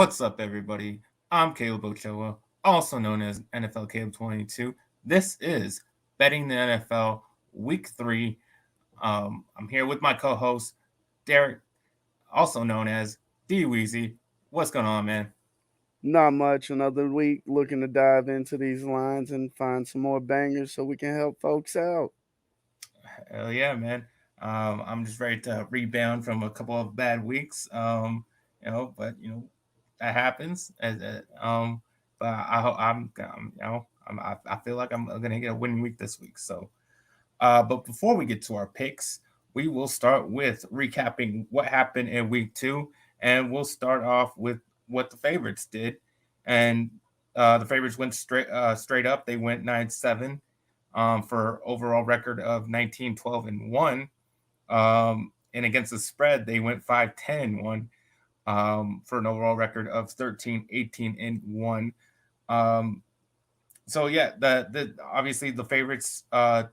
What's up, everybody? I'm Caleb Ochoa, also known as NFL Caleb 22. This is Betting the NFL Week 3. I'm here with my co host, Derek, also known as DWeezy. What's going on, man? Not much. Another week looking to dive into these lines and find some more bangers so we can help folks out. Hell yeah, man. I'm just ready to rebound from a couple of bad weeks. But that happens. But I feel like I'm gonna get a winning week this week. But before we get to our picks, we will start with recapping what happened in week 2, and we'll start off with what the favorites did. And the favorites went straight up. They went 9-7 for overall record of 19-12-1. And against the spread, they went 5-10-1 for an overall record of 13-18-1. Um, so yeah, the obviously the favorites had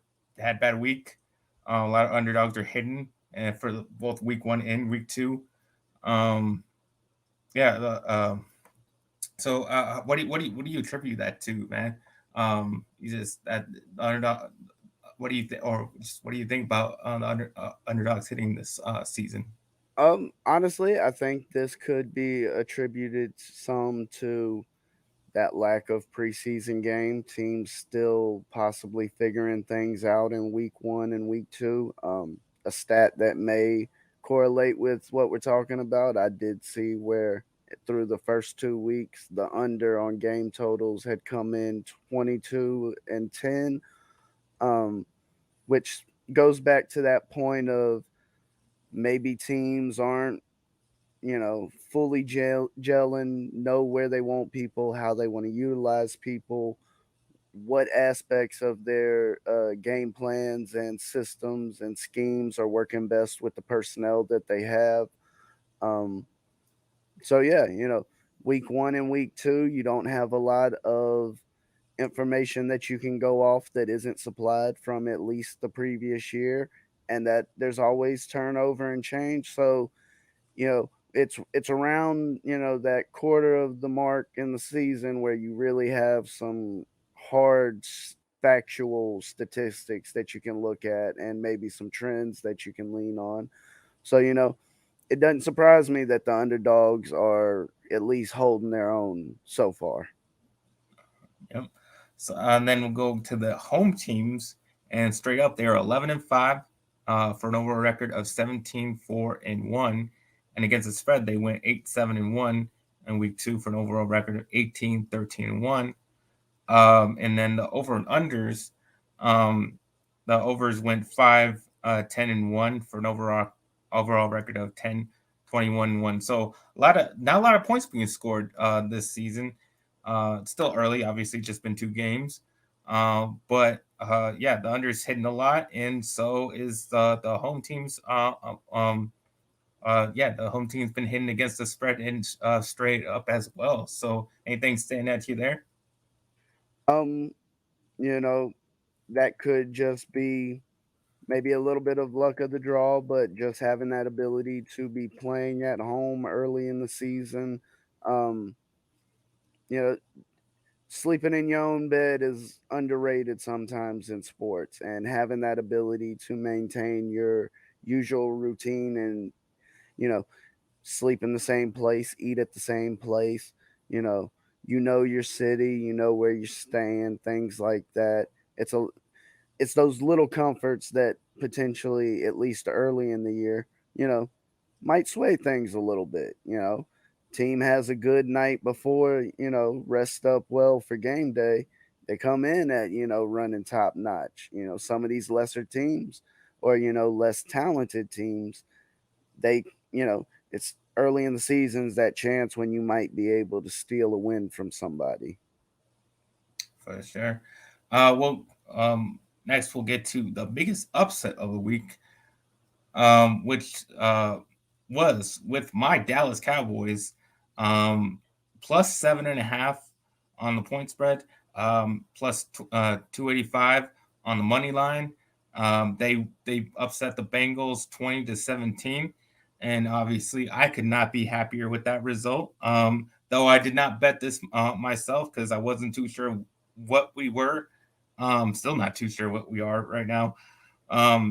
bad week. A lot of underdogs are hidden, and for both week 1 and week 2. Um, yeah. What do you attribute that to, man? You just that underdog. What do you think, or just what do you think about underdogs hitting this season? Honestly, I think this could be attributed some to that lack of preseason game. Teams still possibly figuring things out in week one and week two. A stat that may correlate with what we're talking about. I did see where through the first 2 weeks, the under on game totals had come in 22 and 10, um, which goes back to that point of maybe teams aren't fully gelling, know where they want people, how they want to utilize people, what aspects of their game plans and systems and schemes are working best with the personnel that they have. Um, so, yeah, week one and week two, you don't have a lot of information that you can go off that isn't supplied from at least the previous year, and that there's always turnover and change. So, it's around that quarter of the mark in the season where you really have some hard factual statistics that you can look at and maybe some trends that you can lean on. So it doesn't surprise me that the underdogs are at least holding their own so far. Yep. So and then we'll go to the home teams, and straight up they are 11-5 for an overall record of 17-4-1, and against the spread they went 8-7-1 in week 2 for an overall record of 18-13-1. And then the over and unders, um, the overs went 5-10-1 for an overall record of 10-21-1. So not a lot of points being scored this season. It's still early, obviously, just been 2 games. But yeah, the under is hitting a lot, and so is the home teams. Yeah, the home team's been hitting against the spread and straight up as well. So anything stand out to you there? Um, you know, that could just be maybe a little bit of luck of the draw, but just having that ability to be playing at home early in the season. Um, you know, Sleeping in your own bed is underrated sometimes in sports, and having that ability to maintain your usual routine and, you know, sleep in the same place, eat at the same place, you know, your city, where you're staying, things like that. It's a it's those little comforts that potentially, at least early in the year, you know, might sway things a little bit. Team has a good night before, rest up well for game day. They come in at, running top notch. Some of these lesser teams or, less talented teams, they, it's early in the seasons that chance when you might be able to steal a win from somebody. For sure. Well, next we'll get to the biggest upset of the week, which was with my Dallas Cowboys, um, plus 7.5 on the point spread, plus 285 on the money line. They upset the Bengals 20-17, and obviously I could not be happier with that result. though I did not bet this myself because I wasn't too sure what we were. Still not too sure what we are right now.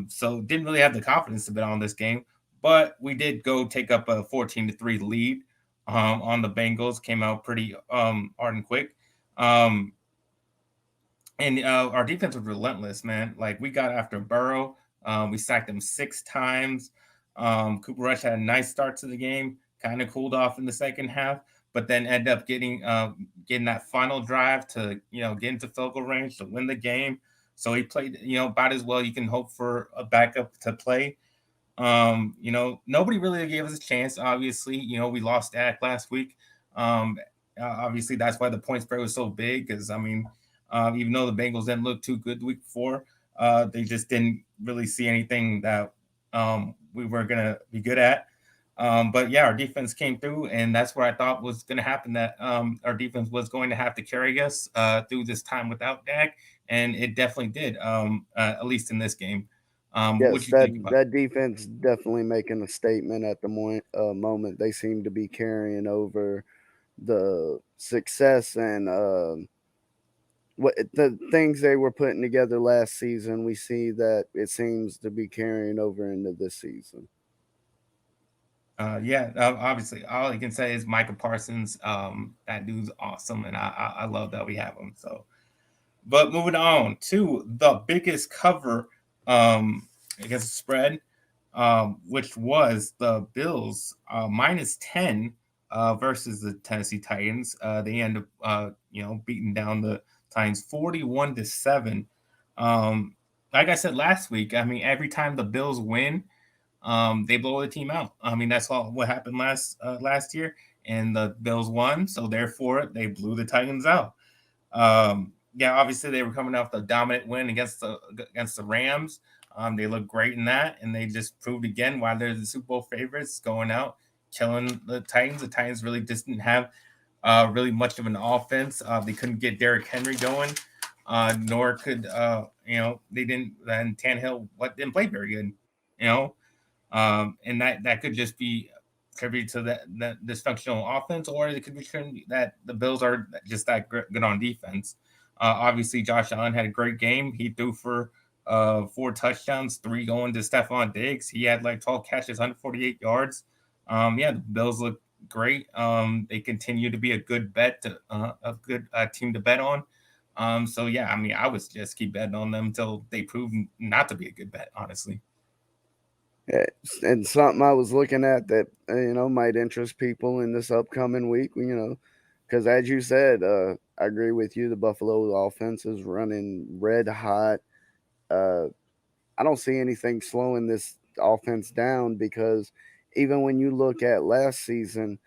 So didn't really have the confidence to bet on this game, but we did go take up a 14-3 lead on the Bengals. Came out pretty hard and quick. Um, and our defense was relentless, man. Like we got after Burrow, we sacked him 6 times. Cooper Rush had a nice start to the game, kind of cooled off in the second half, but then ended up getting that final drive to get into field goal range to win the game. So he played about as well you can hope for a backup to play. Nobody really gave us a chance. Obviously, we lost Dak last week. Um, Obviously, that's why the point spread was so big. Because I mean, even though the Bengals didn't look too good the week before, they just didn't really see anything that we were gonna be good at. But yeah, our defense came through, and that's what I thought was going to happen. That our defense was going to have to carry us through this time without Dak, and it definitely did. At least in this game. What Yes, do you that think about? that defense definitely making a statement at the moment. They seem to be carrying over the success and what the things they were putting together last season. We see that it seems to be carrying over into this season. Yeah, obviously, all I can say is Michael Parsons. That dude's awesome, and I love that we have him. So, but moving on to the biggest cover against the spread, which was the Bills -10 versus the Tennessee Titans. They end up beating down the Titans 41-7. Like I said last week, I mean every time the Bills win, they blow the team out. I mean, that's all what happened last year, and the Bills won, so therefore they blew the Titans out. Yeah, obviously they were coming off the dominant win against the Rams. They looked great in that, and they just proved again why they're the Super Bowl favorites, going out killing the Titans. The Titans really just didn't have really much of an offense. They couldn't get Derrick Henry going, nor could they didn't. And Tannehill didn't play very good. You know, and that could just be attributed to that dysfunctional offense, or it could be that the Bills are just that good on defense. Obviously, Josh Allen had a great game. He threw for 4 touchdowns, 3 going to Stephon Diggs. He had like 12 catches, 148 yards. Yeah, the Bills look great. They continue to be a good a good team to bet on. So yeah, I mean, I was just keep betting on them until they prove not to be a good bet, honestly. Yeah, and something I was looking at that might interest people in this upcoming week. Because as you said, I agree with you. The Buffalo offense is running red hot. Uh, I don't see anything slowing this offense down because even when you look at last season,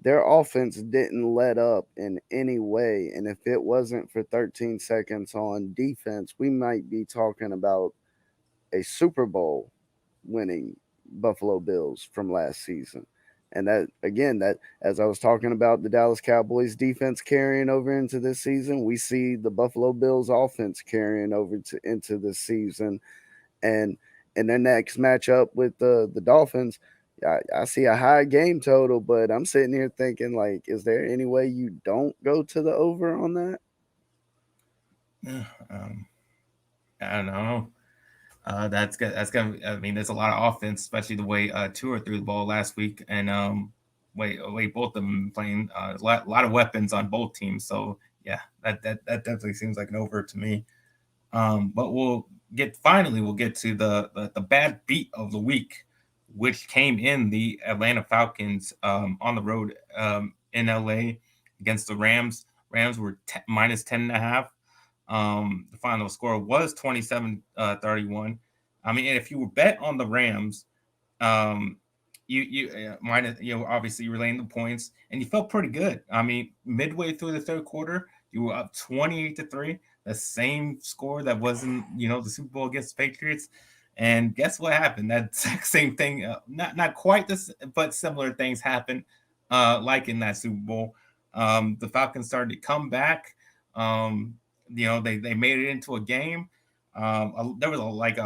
their offense didn't let up in any way. And if it wasn't for 13 seconds on defense, we might be talking about a Super Bowl winning Buffalo Bills from last season. And that again, that as I was talking about the Dallas Cowboys defense carrying over into this season, we see the Buffalo Bills offense carrying over into this season. And in their next matchup with the Dolphins, I see a high game total, but I'm sitting here thinking like, is there any way you don't go to the over on that? um, I don't know. That's good. That's gonna. I mean, there's a lot of offense, especially the way Tua threw the ball last week, and way both of them playing a lot of weapons on both teams. So yeah, that definitely seems like an over to me. But we'll get to the bad beat of the week, which came in the Atlanta Falcons on the road in LA against the Rams. Rams were -10.5. The final score was 27-31. I mean, if you were bet on the Rams, um, you minus obviously you were laying the points, and you felt pretty good. I mean, midway through the third quarter, you were up 28-3, the same score that wasn't the Super Bowl against the Patriots. And guess what happened? That exact same thing, not quite this, but similar things happened, like in that Super Bowl. The Falcons started to come back. They made it into a game. There was like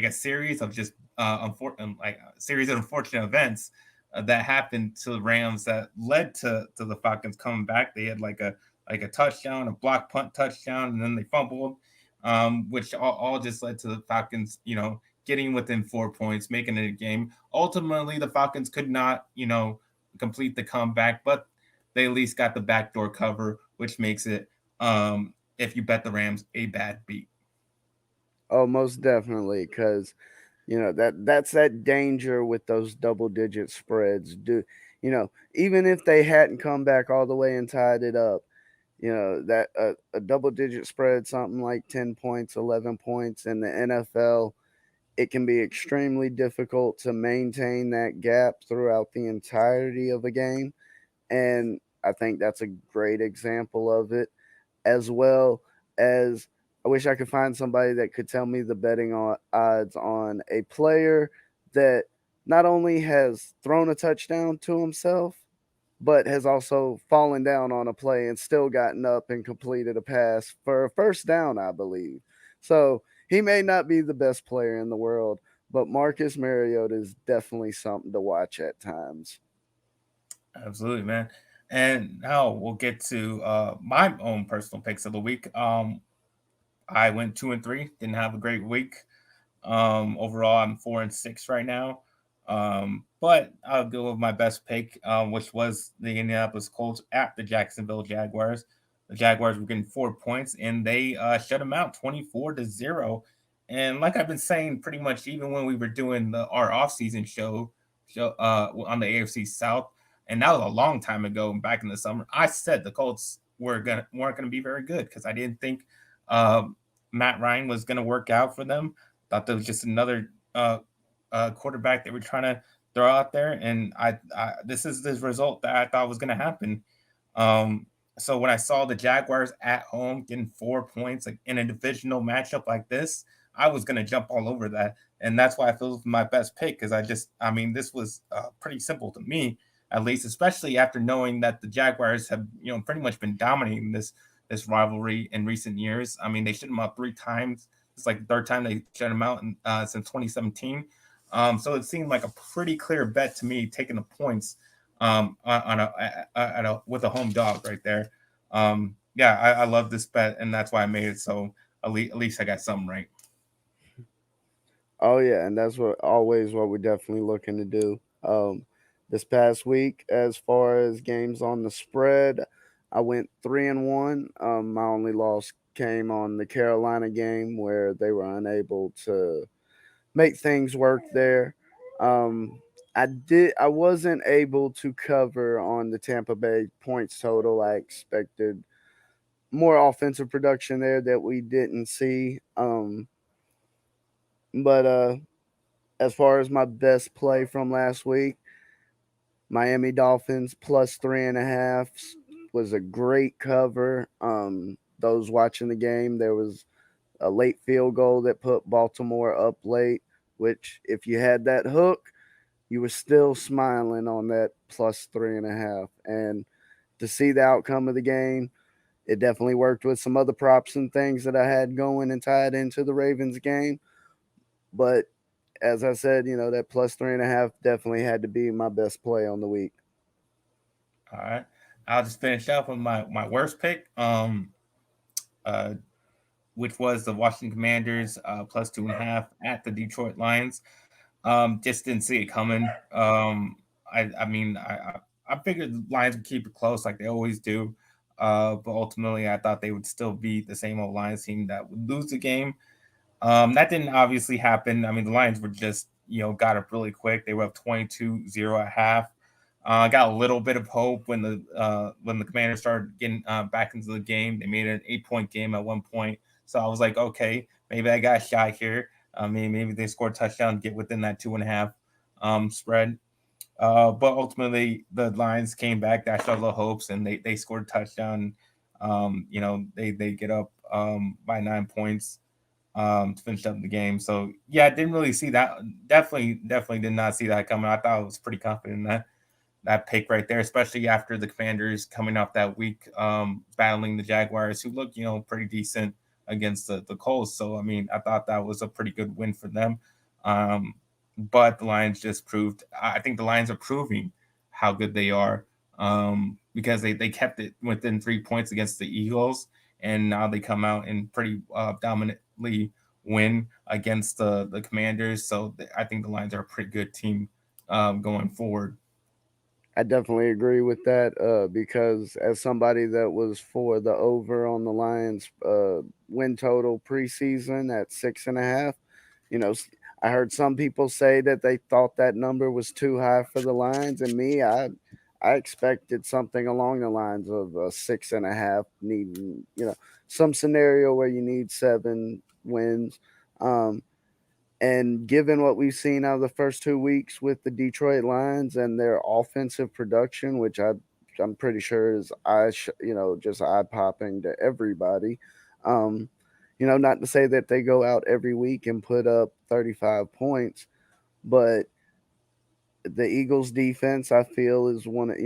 a series of just unfortunate like a series of unfortunate events. that happened to the Rams that led to the Falcons coming back. They had like a touchdown, a block punt touchdown, and then they fumbled, which all just led to the Falcons, getting within 4 points, making it a game. Ultimately, the Falcons could not, complete the comeback, but they at least got the backdoor cover, which makes it, if you bet the Rams, a bad beat. Oh, most definitely, because that's that danger with those double digit spreads. Even if they hadn't come back all the way and tied it up, that a double digit spread, something like 10 points, 11 points in the NFL, it can be extremely difficult to maintain that gap throughout the entirety of a game. And I think that's a great example of it, as well as I wish I could find somebody that could tell me the odds on a player that not only has thrown a touchdown to himself, but has also fallen down on a play and still gotten up and completed a pass for a first down, I believe. So he may not be the best player in the world, but Marcus Mariota is definitely something to watch at times. Absolutely, man. And now we'll get to my own personal picks of the week. I went 2-3, didn't have a great week. Overall, I'm 4-6 right now. But I'll go with my best pick, which was the Indianapolis Colts at the Jacksonville Jaguars. The Jaguars were getting 4 points, and they shut them out 24-0. And like I've been saying, pretty much even when we were doing our offseason show on the AFC South, and that was a long time ago, back in the summer. I said the Colts weren't gonna be very good because I didn't think um, Matt Ryan was gonna work out for them. Thought that was just another quarterback they were trying to throw out there, and this is the result that I thought was going to happen. So when I saw the Jaguars at home getting 4 points like in a divisional matchup like this, I was going to jump all over that, and that's why I feel my best pick because I mean, this was pretty simple to me at least, especially after knowing that the Jaguars have pretty much been dominating this rivalry in recent years. I mean, they shut them out 3 times. It's like the third time they shut him out since 2017. So it seemed like a pretty clear bet to me, taking the points with a home dog right there. Yeah, I love this bet, and that's why I made it. So at least I got something right. Oh yeah, and that's what we're definitely looking to do. This past week, as far as games on the spread, I went 3-1. My only loss came on the Carolina game where they were unable to make things work there. Um, I wasn't able to cover on the Tampa Bay points total. I expected more offensive production there that we didn't see. But as far as my best play from last week, Miami Dolphins plus 3.5 was a great cover. Those watching the game, there was a late field goal that put Baltimore up late, which if you had that hook, you were still smiling on that plus 3.5. And to see the outcome of the game, it definitely worked with some other props and things that I had going and tied into the Ravens game. But as I said, that plus 3.5 definitely had to be my best play on the week. All right, I'll just finish up with my worst pick. Uh, which was the Washington Commanders plus 2.5 at the Detroit Lions. Just didn't see it coming. I mean, I figured the Lions would keep it close like they always do. But ultimately, I thought they would still be the same old Lions team that would lose the game. That didn't obviously happen. I mean, the Lions were just, got up really quick. They were up 22-0 at half. I got a little bit of hope when the Commanders started getting back into the game. They made it an 8 point game at one point. So I was like, okay, maybe I got shy here. I mean, maybe they scored a touchdown, get within that 2.5 spread. But ultimately, the Lions came back, dashed all the hopes, and they scored a touchdown. They get up by 9 points to finish up the game. So yeah, I didn't really see that. Definitely did not see that coming. I thought I was pretty confident in that pick right there, especially after the Commanders coming off that week, battling the Jaguars, who look, pretty decent against the Colts. So I mean, I thought that was a pretty good win for them. Um, but the Lions just proved. I think the Lions are proving how good they are, because they kept it within 3 points against the Eagles, and now they come out and pretty dominantly win against the Commanders. So I think the Lions are a pretty good team going forward. I definitely agree with that because as somebody that was for the over on the Lions win total preseason at 6.5, you know, I heard some people say that they thought that number was too high for the Lions, and I expected something along the lines of 6.5, needing some scenario where you need 7 wins. Um, and given what we've seen out of the first 2 weeks with the Detroit Lions and their offensive production, which I'm pretty sure is just eye popping to everybody. Um, not to say that they go out every week and put up 35 points, but the Eagles defense I feel is one of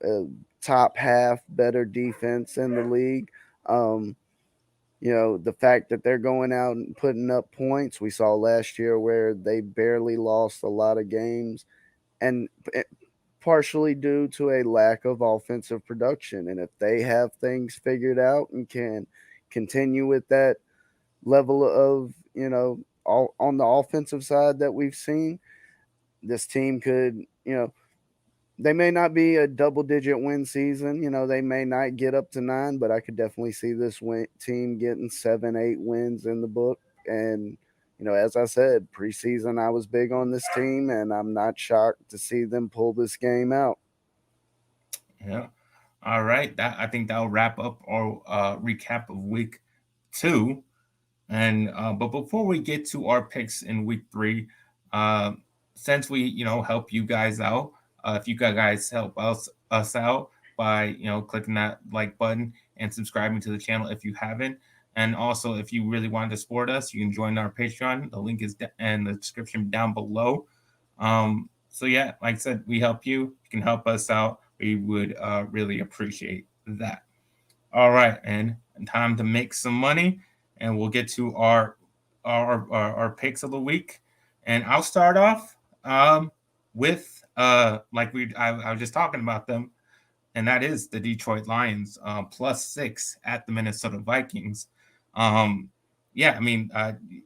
a top half better defense in the league. Um, the fact that they're going out and putting up points. We saw last year where they barely lost a lot of games, and partially due to a lack of offensive production. And if they have things figured out and can continue with that level of, all on the offensive side that we've seen, this team could, they may not be a double digit win season. They may not get up to 9, but I could definitely see this team getting 7, 8 wins in the book. And, as I said, preseason, I was big on this team, and I'm not shocked to see them pull this game out. Yeah. All right. That I think that'll wrap up our recap of week 2. And but before we get to our picks in week 3, uh, since we help you guys out, if you guys help us out by clicking that like button and subscribing to the channel if you haven't, and also if you really want to support us, you can join our Patreon. The link is in the description down below. So yeah, like I said, we help you. You can help us out. We would really appreciate that. All right, and time to make some money, and we'll get to our picks of the week. And I'll start off with like I was just talking about them, and that is the Detroit Lions +6 at the Minnesota Vikings. Um, yeah, I mean,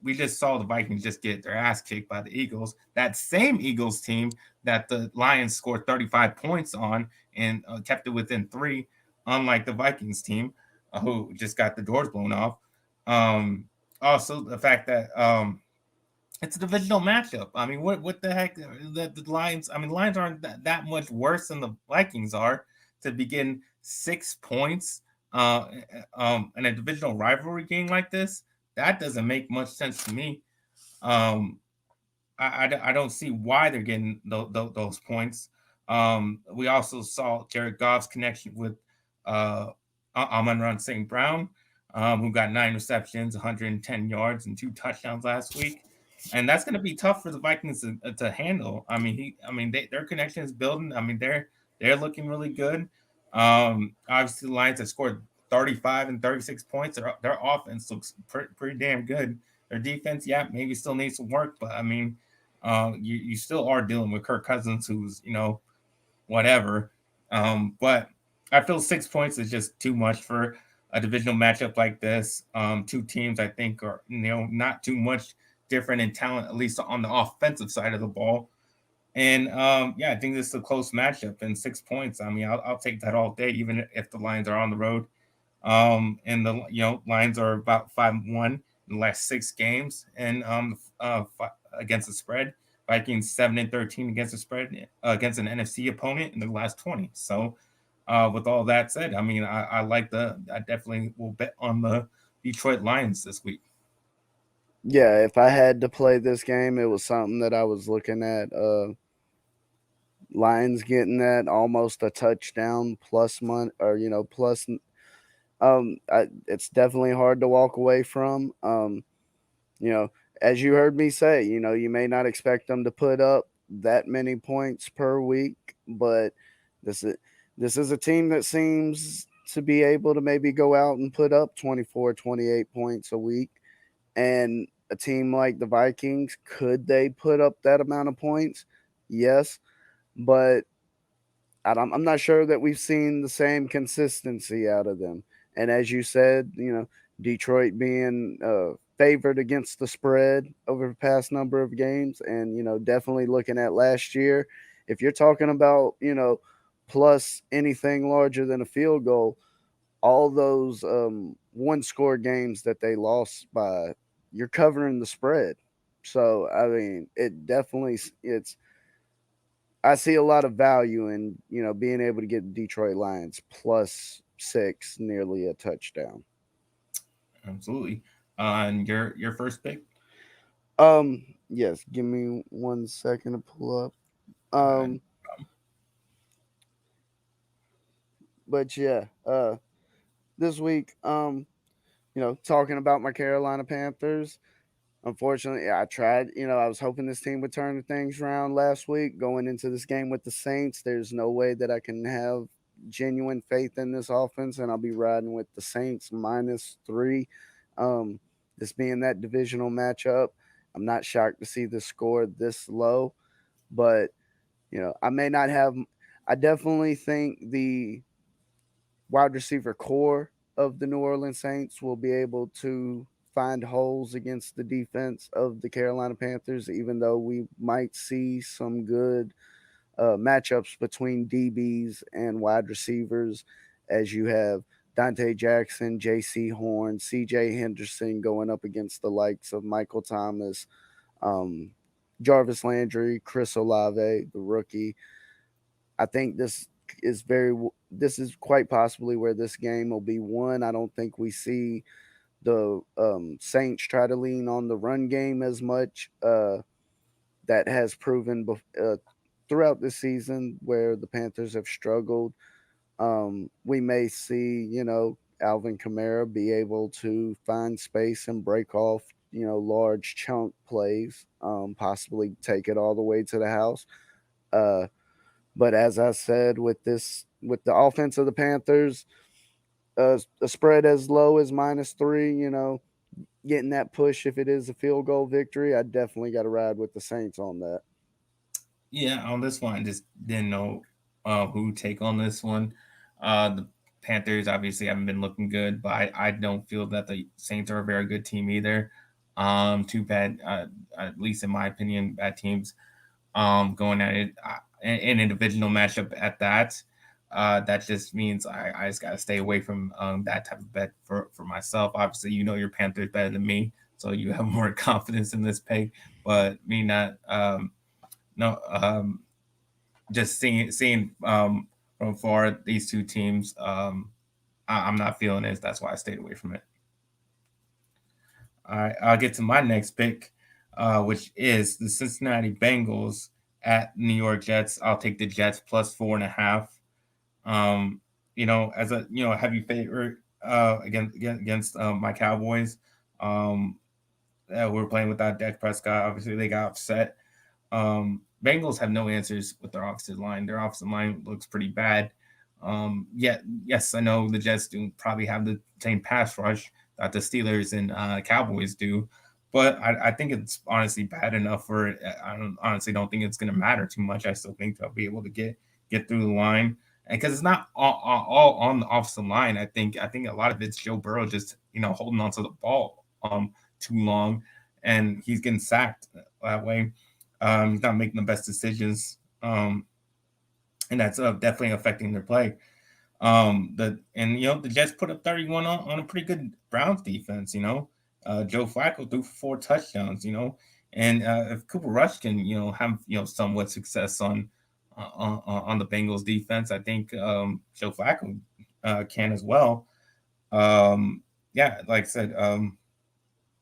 we just saw the Vikings just get their ass kicked by the Eagles. That same Eagles team that the Lions scored 35 points on and kept it within 3, unlike the Vikings team who just got the doors blown off. Um, Also, the fact that it's a divisional matchup. I mean, what the heck? The Lions. I mean, the Lions aren't that much worse than the Vikings are to begin 6 points in a divisional rivalry game like this. That doesn't make much sense to me. Um, I don't see why they're getting those points. We also saw Jared Goff's connection with uh, Amon-Ra St. Brown, who got 9 receptions, 110 yards, and 2 touchdowns last week. And that's going to be tough for the Vikings to handle. I mean, their connection is building. I mean, they're looking really good. Obviously, the Lions have scored 35 and 36 points. Their offense looks pretty damn good. Their defense, yeah, maybe still needs some work, but I mean, you still are dealing with Kirk Cousins, who's whatever. But I feel 6 points is just too much for a divisional matchup like this. Two teams I think are not too much different in talent, at least on the offensive side of the ball. And yeah, I think this is a close matchup. And 6 points, I mean, I'll take that all day, even if the Lions are on the road. And the Lions are about 5-1 in the last 6 games, and against the spread. Vikings 7-13 against the spread against an NFC opponent in the last 20. So, with all that said, I mean, I definitely will bet on the Detroit Lions this week. Yeah, if I had to play this game, it was something that I was looking at. Lions getting that almost a touchdown plus money, or plus. It's definitely hard to walk away from. You know, as you heard me say, you may not expect them to put up that many points per week, but this is this is a team that seems to be able to maybe go out and put up 24, 28 points a week. And a team like the Vikings, could they put up that amount of points? Yes, but I'm not sure that we've seen the same consistency out of them. And as you said, Detroit being favored against the spread over the past number of games, and definitely looking at last year, if you're talking about plus anything larger than a field goal, all those one score games that they lost by, you're covering the spread. So I mean, it's I see a lot of value in being able to get Detroit Lions plus 6, nearly a touchdown. Absolutely. And your first pick. Yes, give me 1 second to pull up. Uh, But yeah, this week, talking about my Carolina Panthers. Unfortunately, I tried. I was hoping this team would turn things around last week. Going into this game with the Saints, there's no way that I can have genuine faith in this offense, and I'll be riding with the Saints -3. Um, this being that divisional matchup, I'm not shocked to see the score this low, but I may not have. I definitely think the wide receiver core of the New Orleans Saints will be able to find holes against the defense of the Carolina Panthers, even though we might see some good matchups between DBs and wide receivers, as you have Dante Jackson, J.C. Horn, C.J. Henderson going up against the likes of Michael Thomas, um, Jarvis Landry, Chris Olave, the rookie. I think this is quite possibly where this game will be won. I don't think we see the Saints try to lean on the run game as much. That has proven throughout the season where the Panthers have struggled. We may see, Alvin Kamara be able to find space and break off, large chunk plays, possibly take it all the way to the house. Uh, but as I said, with the offense of the Panthers, a spread as low as -3, getting that push if it is a field goal victory, I definitely got to ride with the Saints on that. yeah, on this one, I just didn't know who would take on this one. The Panthers obviously haven't been looking good, but I don't feel that the Saints are a very good team either. Too bad, at least in my opinion, bad teams going at it in a divisional matchup at that. That just means I just got to stay away from that type of bet for myself. Obviously, you know your Panthers better than me, so you have more confidence in this pick. But me not, no, just seeing from far these two teams, I'm not feeling it. That's why I stayed away from it. All right, I'll get to my next pick, which is the Cincinnati Bengals at New York Jets. I'll take the Jets plus 4.5. Um, as a heavy favorite against my Cowboys. Um, we're playing without Dak Prescott. Obviously, they got upset. Bengals have no answers with their offensive line. Their offensive line looks pretty bad. Yet, yes, I know the Jets do probably have the same pass rush that the Steelers and Cowboys do, but I think it's honestly bad enough for. Honestly don't think it's going to matter too much. I still think they'll be able to get through the line, and because it's not all on the offensive line. I think a lot of it's Joe Burrow just holding onto the ball too long, and he's getting sacked that way. He's not making the best decisions, and that's definitely affecting their play. The Jets put up 31 on a pretty good Browns defense. Joe Flacco threw 4 touchdowns. And if Cooper Rush can have somewhat success on the Bengals defense, I think Joe Flacco can as well. Yeah, like I said,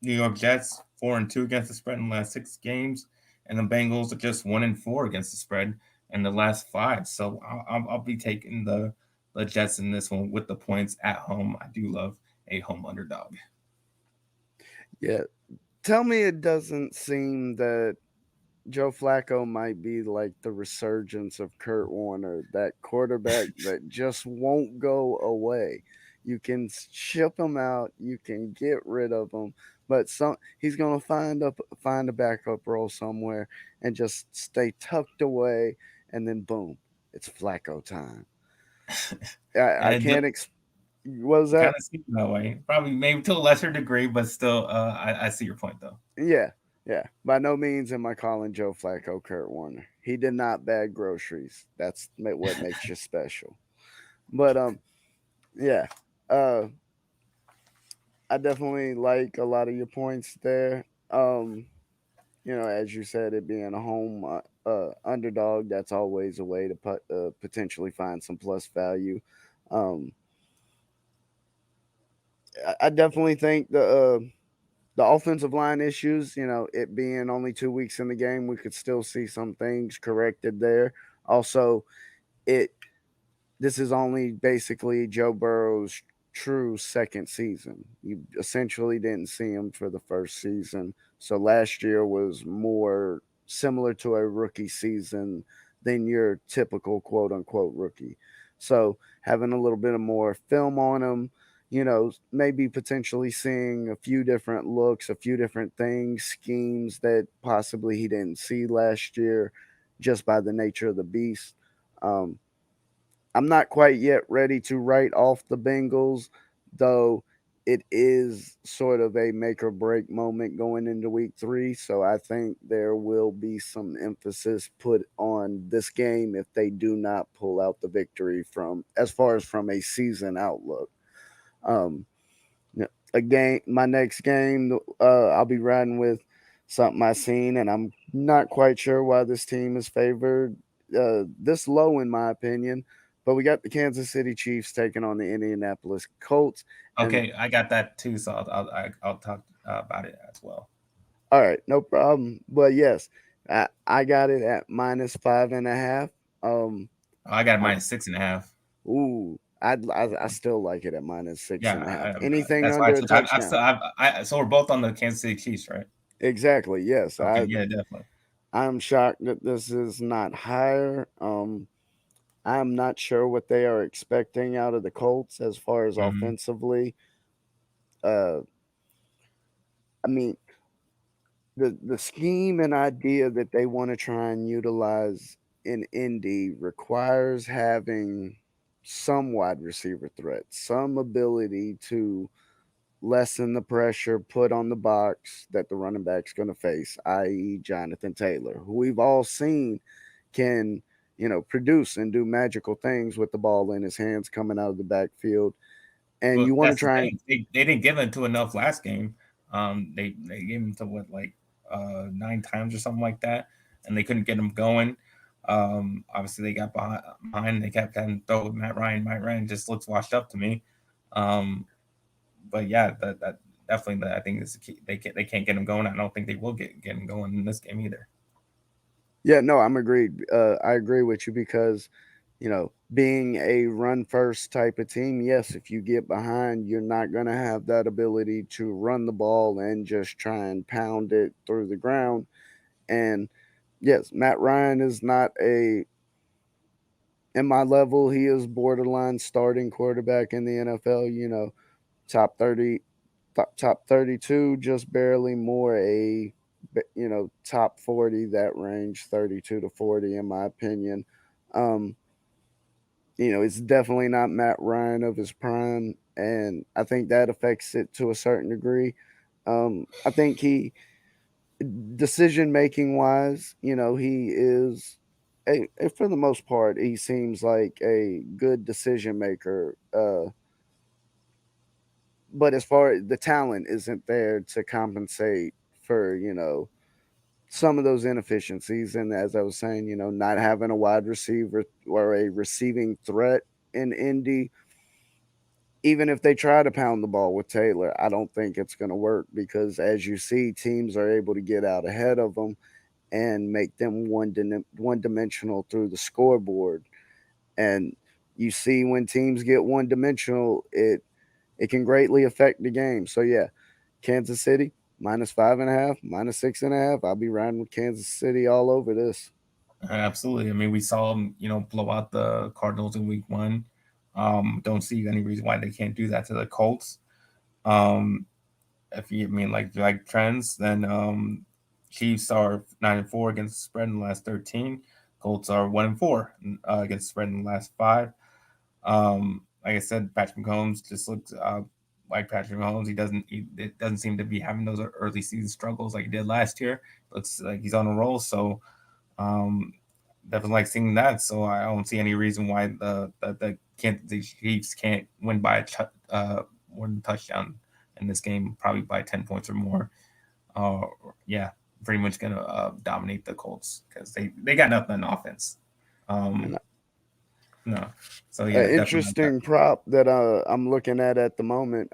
New York Jets 4-2 against the spread in the last 6 games, and the Bengals are just 1-4 against the spread in the last 5. So I'll be taking the Jets in this one with the points at home. I do love a home underdog. Yeah, tell me it doesn't seem that Joe Flacco might be like the resurgence of Kurt Warner, that quarterback that just won't go away. You can ship him out. You can get rid of him, but he's gonna find a backup role somewhere and just stay tucked away, and then boom, it's Flacco time. I And can't. What was it that? kind of seems that way. Probably maybe to a lesser degree, but still, I see your point though. Yeah, yeah. By no means am I calling Joe Flacco Kurt Warner. He did not bag groceries. That's what makes you special. But yeah. Uh, I definitely like a lot of your points there. As you said, it being a home underdog, that's always a way to potentially find some plus value. Um, I definitely think the offensive line issues, it being only 2 weeks in the game, we could still see some things corrected there. Also, it this is only basically Joe Burrow's true second season. You essentially didn't see him for the first season. So last year was more similar to a rookie season than your typical quote unquote rookie. So having a little bit of more film on him, maybe potentially seeing a few different looks, a few different things, schemes that possibly he didn't see last year just by the nature of the beast. Um, I'm not quite yet ready to write off the Bengals, though it is sort of a make or break moment going into week 3. So I think there will be some emphasis put on this game if they do not pull out the victory from as far as from a season outlook. Um, my next game, I'll be riding with something I seen, and I'm not quite sure why this team is favored this low in my opinion. But we got the Kansas City Chiefs taking on the Indianapolis Colts, and Okay, I got that too, so I'll talk about it as well. all right, no problem. But yes, I got it at -5.5. Um, I got it I, -6.5. I still like it at minus six Yeah, and a half. I, Anything that's why I under a took. I've touchdown. still. So we're both on the Kansas City Chiefs, right? Exactly. Yes, Okay, yeah, definitely. I'm shocked that this is not higher. I'm not sure what they are expecting out of the Colts as far as Hmm. offensively. Uh, I mean, the scheme and idea that they want to try and utilize in Indy requires having some wide receiver threat, some ability to lessen the pressure put on the box that the running back's going to face, i.e., Jonathan Taylor, who we've all seen can, produce and do magical things with the ball in his hands coming out of the backfield. And Well, you want to that's the try and, thing. They didn't give him to enough last game. They gave him to what, like 9 times or something like that, and they couldn't get him going. Obviously they got behind. They kept having to throw with Matt Ryan. Matt Ryan just looks washed up to me. Um, but yeah, that definitely I think is the key. They can't get him going. I don't think they will get him going in this game either. yeah, no, I'm agreed. I agree with you because, being a run first type of team, yes, if you get behind, you're not going to have that ability to run the ball and just try and pound it through the ground. And yes, Matt Ryan is not in my level, he is borderline starting quarterback in the NFL, top 30, top 32, just barely more top 40, that range, 32 to 40, in my opinion. Um, it's definitely not Matt Ryan of his prime, and I think that affects it to a certain degree. I think decision making wise, he is for the most part, he seems like a good decision maker. But as far as the talent isn't there to compensate for, some of those inefficiencies. And as I was saying, not having a wide receiver or a receiving threat in Indy, even if they try to pound the ball with Taylor, I don't think it's going to work because, as you see, teams are able to get out ahead of them and make them one dimensional through the scoreboard. And you see when teams get one dimensional, it can greatly affect the game. So yeah, Kansas City -5.5, -6.5. I'll be riding with Kansas City all over this. Absolutely. I mean, we saw them, blow out the Cardinals in week 1. Don't see any reason why they can't do that to the Colts. Um, if you mean like trends, then Chiefs are 9-4 against the spread in the last 13. Colts are 1-4 against the spread in the last five. Like I said, Patrick Mahomes just looks like Patrick Mahomes. It doesn't seem to be having those early season struggles like he did last year. Looks like he's on a roll. So um, definitely like seeing that. So I don't see any reason why the Chiefs can't win by more than a touchdown in this game, probably by 10 points or more. Uh, yeah, pretty much gonna dominate the Colts because they got nothing on offense. Um, And no, so an yeah, definitely like that. interesting prop that I'm looking at the moment.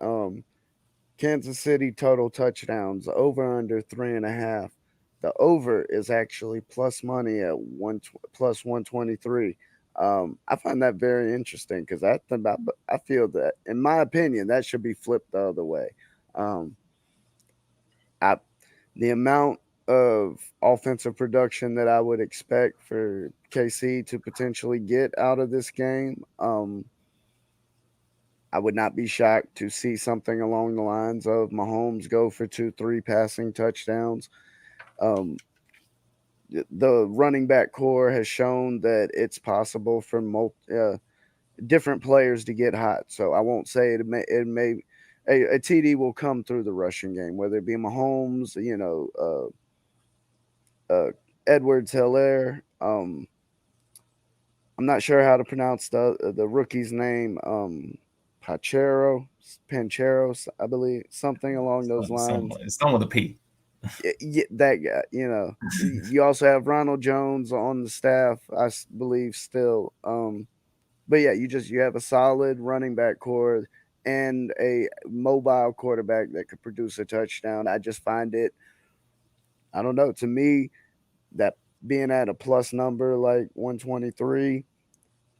Kansas City total touchdowns over under 3.5. The over is actually plus money at plus 123. I find that very interesting because I feel that, in my opinion, that should be flipped the other way. Um, I the amount of offensive production that I would expect for KC to potentially get out of this game, I would not be shocked to see something along the lines of Mahomes go for 2, 3 passing touchdowns. Um, the running back core has shown that it's possible for different players to get hot. So I won't say it may a TD will come through the rushing game, whether it be Mahomes, uh, Edwards Hilaire. I'm not sure how to pronounce the rookie's name. Pachero, Pancheros, I believe, something along those lines. It's someone with a P. Yeah, that guy. You also have Ronald Jones on the staff, believe still. But yeah, you have a solid running back core and a mobile quarterback that could produce a touchdown. I just find it, I don't know, to me, that being at a plus number like 123,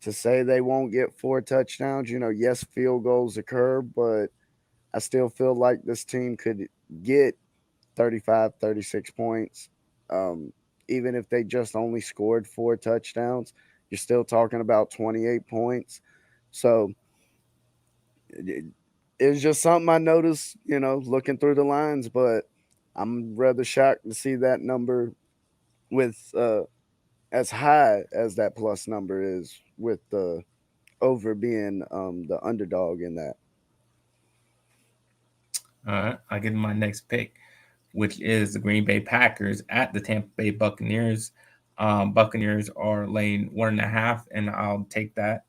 to say they won't get 4 touchdowns, yes, field goals occur, but I still feel like this team could get 35, 36 points. Um, Even if they just only scored 4 touchdowns, you're still talking about 28 points. So it, it was just something I noticed, looking through the lines, but I'm rather shocked to see that number with as high as that plus number is, with the over being the underdog in that. All right, I get my next pick, which is the Green Bay Packers at the Tampa Bay Buccaneers. Buccaneers are laying 1.5, and I'll take that.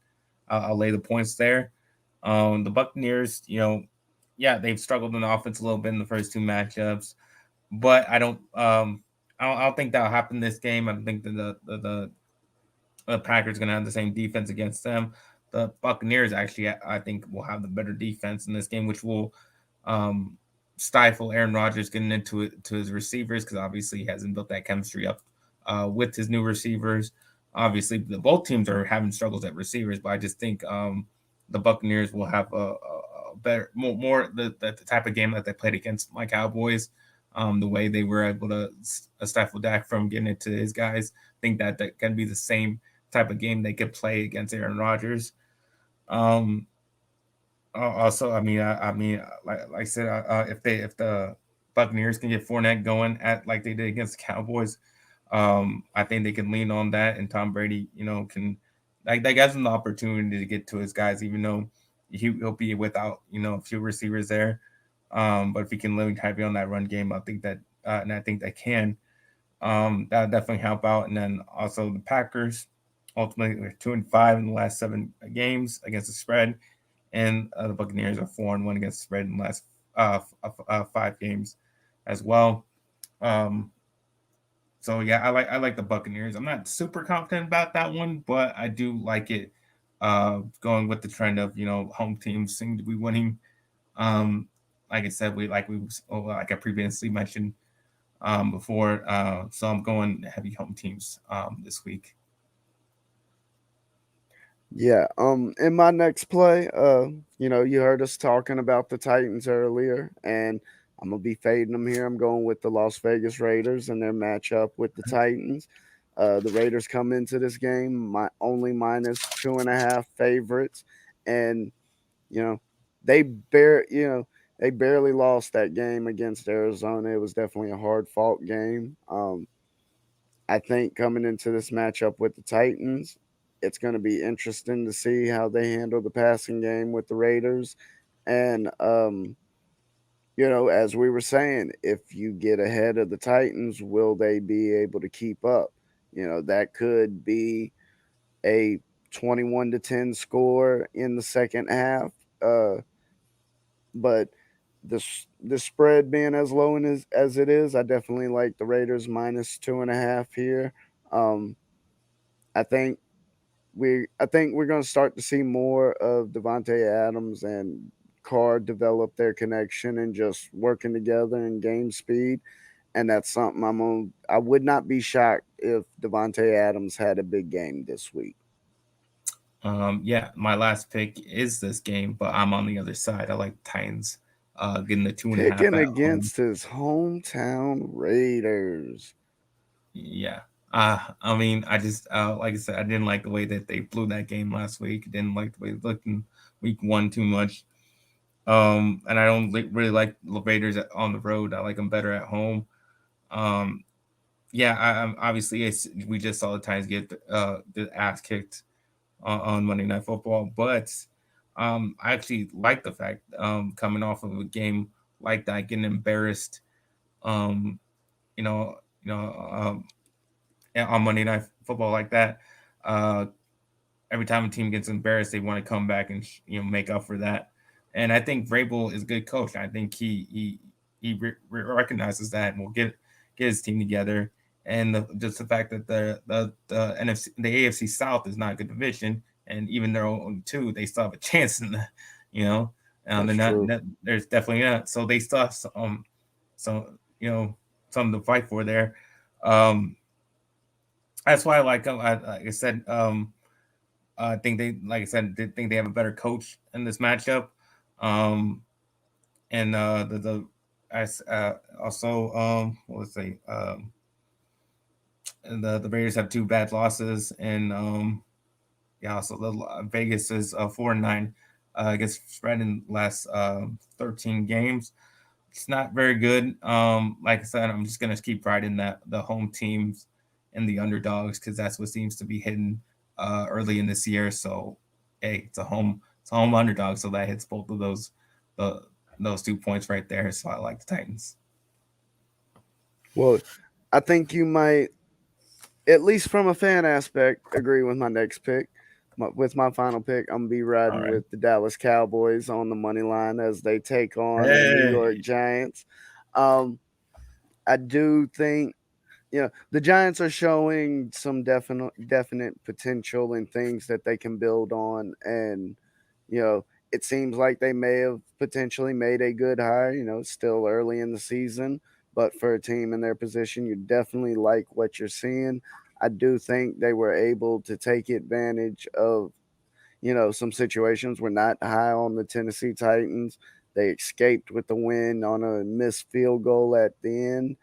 I'll lay the points there. The Buccaneers, yeah, they've struggled in the offense a little bit in the first two matchups, but I don't think that'll happen this game. I don't think that the Packers going to have the same defense against them. The Buccaneers actually, I think, will have the better defense in this game, which will um, stifle Aaron Rodgers getting into it to his receivers because obviously he hasn't built that chemistry up with his new receivers. Obviously, both teams are having struggles at receivers, but I just think the Buccaneers will have a better, more the type of game that they played against my Cowboys. The way they were able to stifle Dak from getting it to his guys, I think that can be the same type of game they could play against Aaron Rodgers. Um, Also, I mean, like I said, if the Buccaneers can get Fournette going at like they did against the Cowboys, I think they can lean on that, and Tom Brady, can like that gives him the opportunity to get to his guys, even though he'll be without a few receivers there. But if he can lean heavy on that run game, I think that, and I think that can. That'll definitely help out. And then also the Packers, ultimately they're 2-5 in the last 7 games against the spread, and the Buccaneers are 4-1 against the spread in the last 5 games as well. Um, so yeah, I like the Buccaneers. I'm not super confident about that one, but I do like it. Going with the trend of home teams seem to be winning. Um, like I said, like I previously mentioned before. So I'm going heavy home teams this week. Yeah. In my next play, you heard us talking about the Titans earlier, and I'm gonna be fading them here. I'm going with the Las Vegas Raiders and their matchup with the Titans. The Raiders come into this game only minus 2.5 favorites, and you know they bare you know they barely lost that game against Arizona. It was definitely a hard fought game. I think coming into this matchup with the Titans, it's going to be interesting to see how they handle the passing game with the Raiders. And, as we were saying, if you get ahead of the Titans, will they be able to keep up? That could be a 21-10 score in the second half. But the spread being as low as it is, I definitely like the Raiders minus 2.5 here. Um, I think we're going to start to see more of Devontae Adams and Carr develop their connection and just working together and game speed, and that's something I would not be shocked if Devontae Adams had a big game this week. Yeah, my last pick is this game, but I'm on the other side. I like Titans getting the 2.5 Picking at home. against his hometown Raiders. Yeah. I mean, I just like I said, I didn't like the way that they blew that game last week. Didn't like the way it looked in week one too much. And I don't really like the Raiders on the road. I like them better at home. Um, yeah, I'm obviously we just saw the Titans get the ass kicked on Monday Night Football, but I actually like the fact coming off of a game like that, getting embarrassed, um, you know, you know, on Monday Night Football like that. Uh, every time a team gets embarrassed, they want to come back and make up for that. And I think Vrabel is a good coach. I think he recognizes that and will get his team together. And just the fact that the NFC the AFC South is not a good division, and even though they're only two, they still have a chance in the you know. That's They're not, true. there's definitely not. So they still have some something to fight for there. Um, that's why I like them. Like I said, I think they, like I said, they think they have a better coach in this matchup. Um, and as also let's say the Raiders have two bad losses, and yeah, also the Vegas is 4-9 against spread in the last 13 games. It's not very good. Like I said, I'm just gonna keep riding that the home teams and the underdogs because that's what seems to be hidden early in this year. So, hey, it's a home underdog, so that hits both of the those 2 points right there. So I like the Titans. Well, I think you might, at least from a fan aspect, agree with my next pick. With my final pick, I'm gonna be All riding right. with the Dallas Cowboys on the money line as they take on the New York Hey. Giants. Um, I do think the Giants are showing some definite potential and things that they can build on, and you know it seems like they may have potentially made a good hire. It's still early in the season, but for a team in their position, you definitely like what you're seeing. I do think they were able to take advantage of some situations. We're not high on the Tennessee Titans. They escaped with the win on a missed field goal at the end.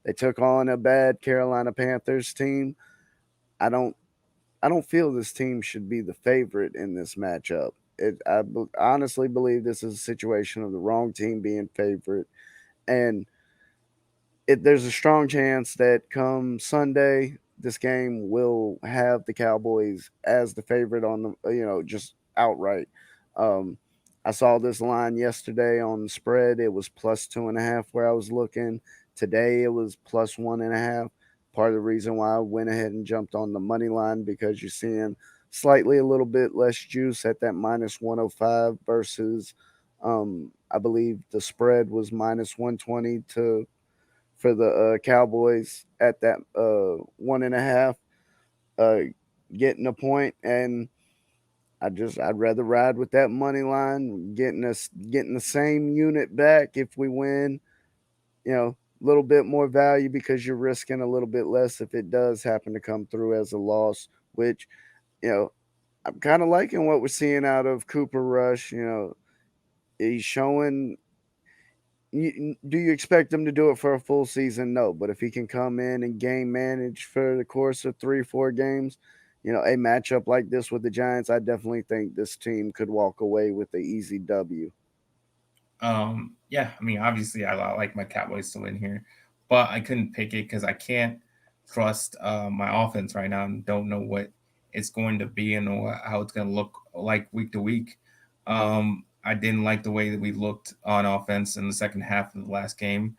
They took on a bad Carolina Panthers team. I don't I don't feel this team should be the favorite in this matchup. Honestly believe this is a situation of the wrong team being favorite, and there's a strong chance that come Sunday, this game will have the Cowboys as the favorite on the just outright. Um, I saw this line yesterday on the spread. It was plus 2.5 where I was looking. Today it was plus 1.5. Part of the reason why I went ahead and jumped on the money line because you're seeing slightly a little bit less juice at that minus 105 versus I believe the spread was minus 120 to for the Cowboys at that 1.5, uh, getting a point, and I'd rather ride with that money line, getting the same unit back if we win. A little bit more value because you're risking a little bit less if it does happen to come through as a loss, which you know I'm kind of liking what we're seeing out of Cooper Rush. He's showing. Do you expect him to do it for a full season? No, but if he can come in and game manage for the course of 3, 4 games, a matchup like this with the Giants, I definitely think this team could walk away with the easy W. Yeah, I mean, obviously, I like my Cowboys to win here, but I couldn't pick it because I can't trust my offense right now and don't know what it's going to be and how it's going to look like week to week. I didn't like the way that we looked on offense in the second half of the last game.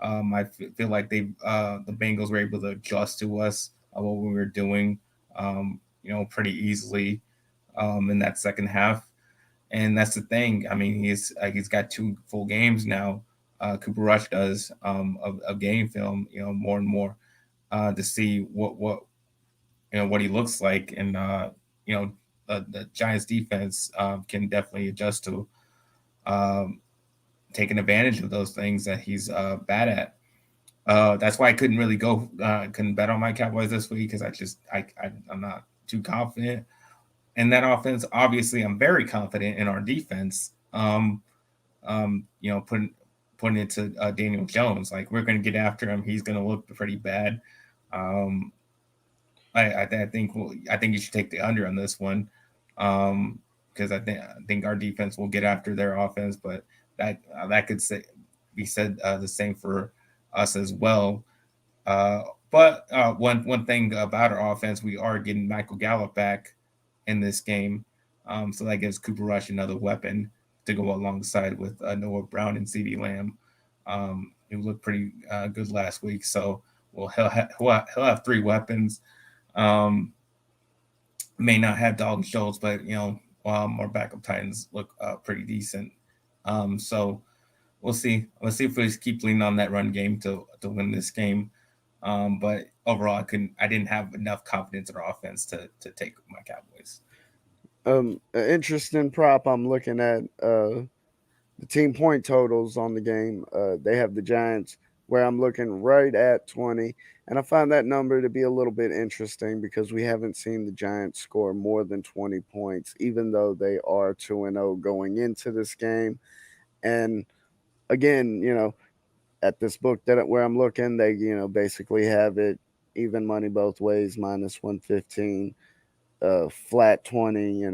Feel like the Bengals were able to adjust to us what we were doing, pretty easily in that second half. And that's the thing. I mean, he's got two full games now. Cooper Rush does of game film, more and more to see what what he looks like, and you know the Giants defense can definitely adjust to um, taking advantage of those things that he's bad at. That's why I couldn't really couldn't bet on my Cowboys this week because I'm not too confident in that offense. Obviously, I'm very confident in our defense. Putting it to Daniel Jones, like we're going to get after him. He's going to look pretty bad. Um, I think you should take the under on this one, because I think our defense will get after their offense, but that could be said the same for us as well. Uh, but one thing about our offense, we are getting Michael Gallup back in this game, so that gives Cooper Rush another weapon to go alongside with Noah Brown and C.D. Lamb. He looked pretty good last week, so he'll have three weapons. Um, may not have Dalton Schultz, but our backup Titans look pretty decent. So we'll see. Let's see if we just keep leaning on that run game to win this game. But overall, I didn't have enough confidence in our offense to take my Cowboys. An interesting prop I'm looking at. The team point totals on the game. They have the Giants where I'm looking right at 20. And I find that number to be a little bit interesting because we haven't seen the Giants score more than 20 points, even though they are 2-0 going into this game. And again, at this book that where I'm looking, they, basically have it even money both ways, minus 115, flat 20,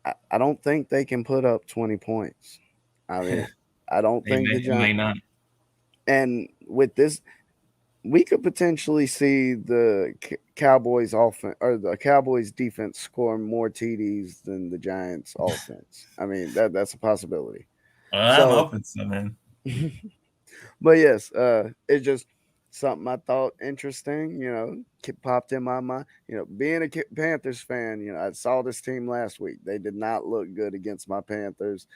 I don't think they can put up 20 points. I mean, I don't They think the may Giants. not. And with this, we could potentially see the Cowboys offense or the Cowboys defense score more TDs than the Giants offense. I mean, that's a possibility. I'm So, hoping so, man. but yes, it's just something I thought interesting. Popped in my mind. Being a Panthers fan, I saw this team last week. They did not look good against my Panthers,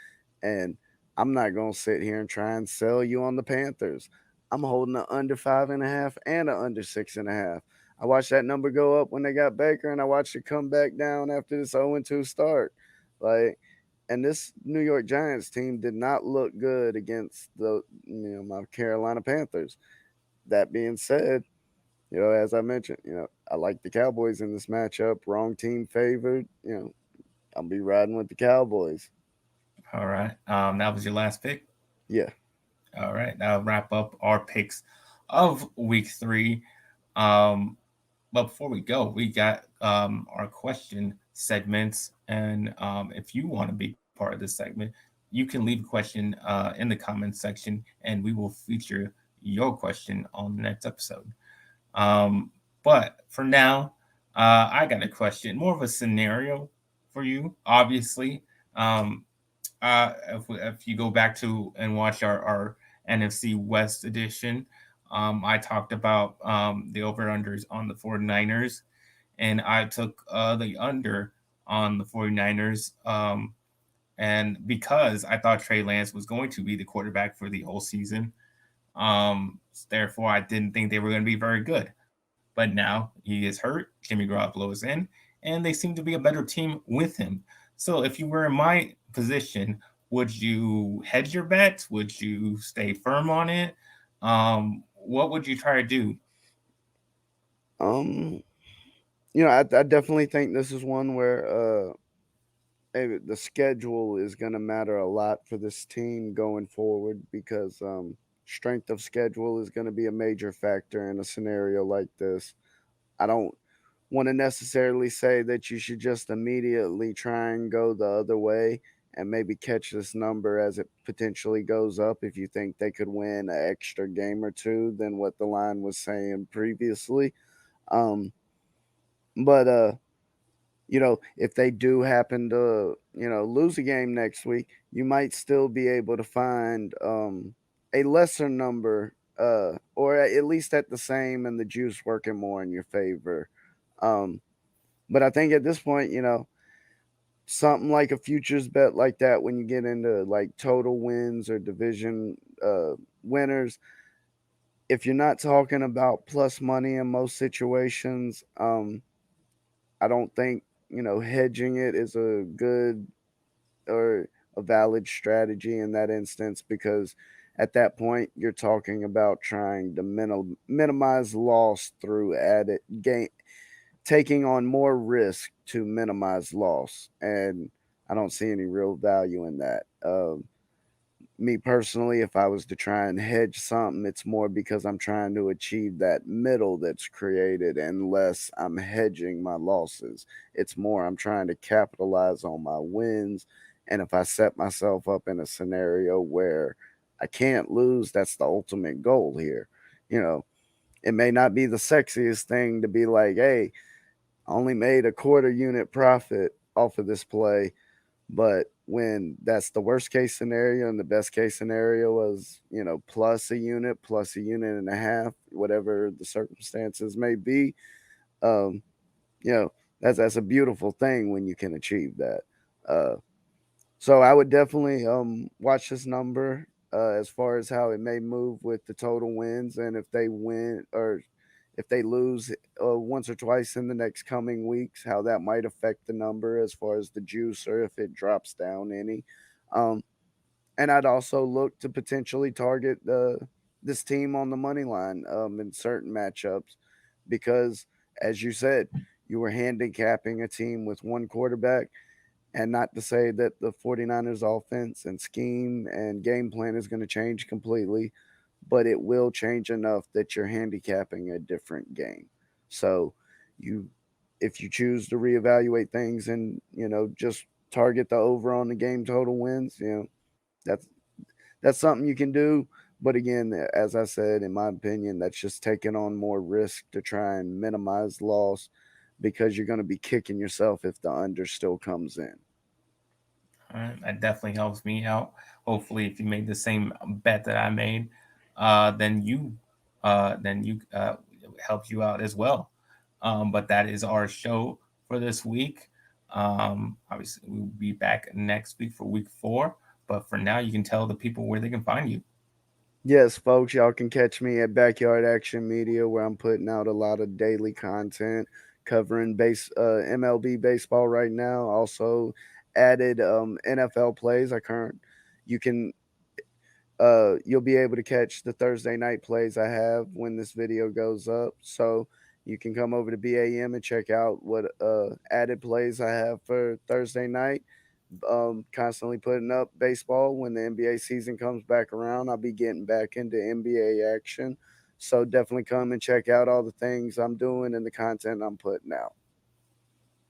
and I'm not gonna sit here and try and sell you on the Panthers. I'm holding an under 5.5 and an under 6.5. I watched that number go up when they got Baker, and I watched it come back down after this 0-2 start. Like, and this New York Giants team did not look good against my Carolina Panthers. That being said, as I mentioned, I like the Cowboys in this matchup. Wrong team favored. I'll be riding with the Cowboys. All right. That was your last pick. Yeah. All right. That'll wrap up our picks of week 3. Um, but before we go, we got our question segments, and if you want to be part of this segment, you can leave a question in the comments section, and we will feature your question on the next episode. Um, but for now, I got a question, more of a scenario for you. Obviously, um, if you go back to and watch our NFC West edition, I talked about the over unders on the 49ers, and I took the under on the 49ers. And because I thought Trey Lance was going to be the quarterback for the whole season, therefore I didn't think they were going to be very good. But now he is hurt. Jimmy Garoppolo is in, and they seem to be a better team with him. So if you were in my position, would you hedge your bets? Would you stay firm on it? What would you try to do? Um. I definitely think this is one where the schedule is going to matter a lot for this team going forward because strength of schedule is going to be a major factor in a scenario like this. I don't. want to necessarily say that you should just immediately try and go the other way and maybe catch this number as it potentially goes up if you think they could win an extra game or two than what the line was saying previously. Um, but if they do happen to, lose a game next week, you might still be able to find a lesser number, or at least at the same, and the juice working more in your favor. Um, but I think at this point, something like a futures bet like that, when you get into like total wins or division winners, if you're not talking about plus money in most situations, I don't think hedging it is a good or a valid strategy in that instance, because at that point you're talking about trying to minimize loss through added gain, taking on more risk to minimize loss, and I don't see any real value in that. Me personally, if I was to try and hedge something, it's more because I'm trying to achieve that middle that's created, and less I'm hedging my losses. It's more I'm trying to capitalize on my wins. And if I set myself up in a scenario where I can't lose, that's the ultimate goal here. You know, it may not be the sexiest thing to be like, hey, I only made a quarter unit profit off of this play, but when that's the worst case scenario and the best case scenario was, plus a unit and a half, whatever the circumstances may be, um, you know, that's a beautiful thing when you can achieve that. Uh, so I would definitely watch this number as far as how it may move with the total wins, and if they win or if they lose once or twice in the next coming weeks, how that might affect the number as far as the juice, or if it drops down any. Um, and I'd also look to potentially target this team on the money line in certain matchups, because, as you said, you were handicapping a team with one quarterback. And not to say that the 49ers offense and scheme and game plan is going to change completely, but it will change enough that you're handicapping a different game. So you if you choose to reevaluate things and, just target the over on the game total wins, that's that's something you can do. But again, as I said, in my opinion, that's just taking on more risk to try and minimize loss, because you're going to be kicking yourself if the under still comes in. All right, that definitely helps me out. Hopefully, if you made the same bet that I made, then you helps you out as well. But that is our show for this week. Obviously, we'll be back next week for week 4. But for now, you can tell the people where they can find you. Yes, folks, y'all can catch me at Backyard Action Media, where I'm putting out a lot of daily content covering MLB baseball right now. Also added NFL plays. You can you'll be able to catch the Thursday night plays I have when this video goes up. So you can come over to BAM and check out what added plays I have for Thursday night. Constantly putting up baseball. When the NBA season comes back around, I'll be getting back into NBA action. So definitely come and check out all the things I'm doing and the content I'm putting out.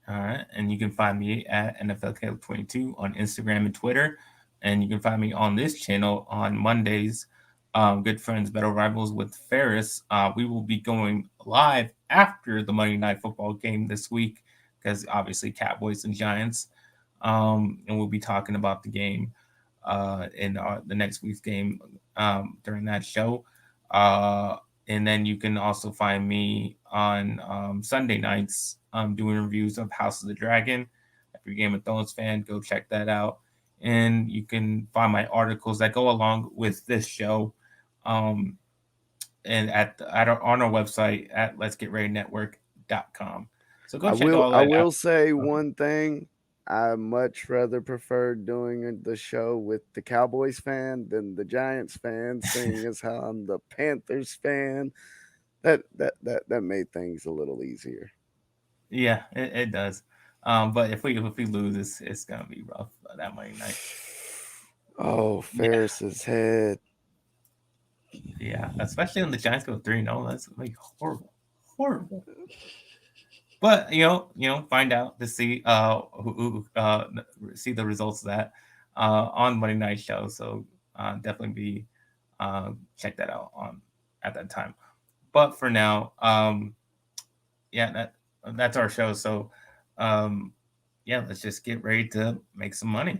All right. And you can find me at NFLCaleb22 on Instagram and Twitter. And you can find me on this channel on Mondays, Good Friends Battle Rivals with Ferris. We will be going live after the Monday Night Football game this week, because obviously Cowboys and Giants. And we'll be talking about the game in the next week's game during that show. Uh, and then you can also find me on Sunday nights doing reviews of House of the Dragon. If you're a Game of Thrones fan, go check that out. And you can find my articles that go along with this show, um, and on our website at letsgetreadynetwork.com. So go I check will all I that out. will say one thing. I much rather prefer doing the show with the Cowboys fan than the Giants fan, seeing as how I'm the Panthers fan. That made things a little easier. Yeah, it does. But if we lose, it's gonna be rough that Monday night. Oh, Yeah, Ferris's head. yeah. Especially when the Giants go 3-0. That's like horrible, horrible. But find out to see see the results of that on Monday night show. So definitely be check that out on at that time. But for now, yeah, that's our show. So um, yeah, let's just get ready to make some money.